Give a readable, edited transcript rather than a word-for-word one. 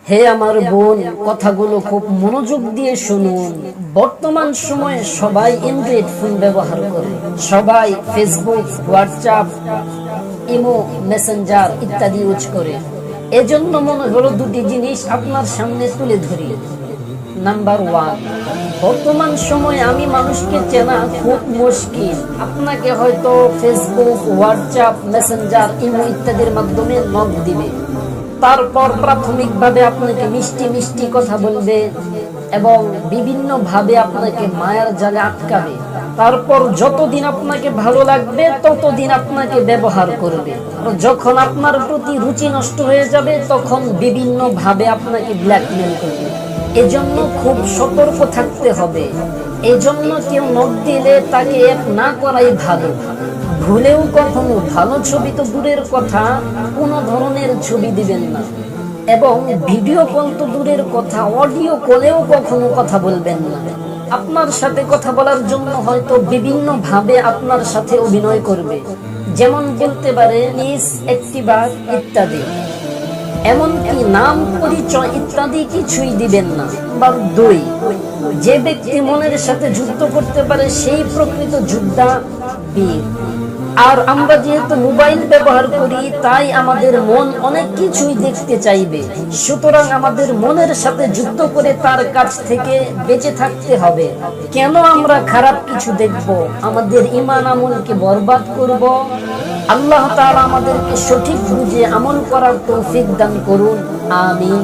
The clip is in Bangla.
হে আমার বোন, কথাগুলো খুব মনোযোগ দিয়ে শুনুন। বর্তমান সময়ে সবাই অ্যান্ড্রয়েড ফোন ব্যবহার করে, সবাই ফেসবুক, হোয়াটসঅ্যাপ, ইমো, মেসেঞ্জার ইত্যাদি ইউজ করে। এজন্য মনে হলো দুটি জিনিস আপনার সামনে তুলে ধরি। নাম্বার 1, বর্তমান সময়ে আমি মানুষকে চেনা খুব মুশকিল। আপনাকে হয়তো ফেসবুক, হোয়াটসঅ্যাপ, মেসেঞ্জার, ইমো ইত্যাদির মাধ্যমে নক দিবে। তারপর প্রাথমিকভাবে আপনাকে মিষ্টি মিষ্টি কথা বলবে এবং বিভিন্ন ভাবে আপনাকে মায়ার জালে আটকাবে। তারপর যতদিন আপনাকে ভালো লাগবে ততদিন আপনাকে ব্যবহার করবে। আর যখন আপনার প্রতি রুচি নষ্ট হয়ে যাবে তখন বিভিন্ন ভাবে আপনাকে ব্ল্যাকমেল করবে। এজন্য খুব সতর্ক থাকতে হবে। এজন্য কেউ নক দিলে তাকে এক না করাই ভালো। ভুলেও কখনো ভালো ছবি তো দূরের কথা, কোনো ধরনের ছবি দিবেন না। এবং ভিডিও কল তো দূরের কথা, অডিও কলেও কখনো কথা বলবেন না। আপনার সাথে কথা বলার জন্য হয়তো বিভিন্ন ভাবে আপনার সাথে অভিনয় করবে, যেমন বলতে পারে মিস, একটিবার ইত্যাদি। এমনকি নাম, পরিচয় ইত্যাদি কিছুই দিবেন না। নাম্বার 2, যে ব্যক্তি মনের সাথে যুদ্ধ করতে পারে সেই প্রকৃত যোদ্ধা, বীর। আর আমরা যেহেতু মোবাইল ব্যবহার করি তাই আমাদের মন অনেক কিছুই দেখতে চাইবে। সুতরাং আমাদের মনের সাথে যুদ্ধ করে তার কাছ থেকে বেঁচে থাকতে হবে। কেন আমরা খারাপ কিছু দেখব, আমাদের ঈমান আমলকে বরবাদ করব? আল্লাহ তাআলা আমাদেরকে সঠিক বুঝে আমল করার তৌফিক দান করুন। আমিন।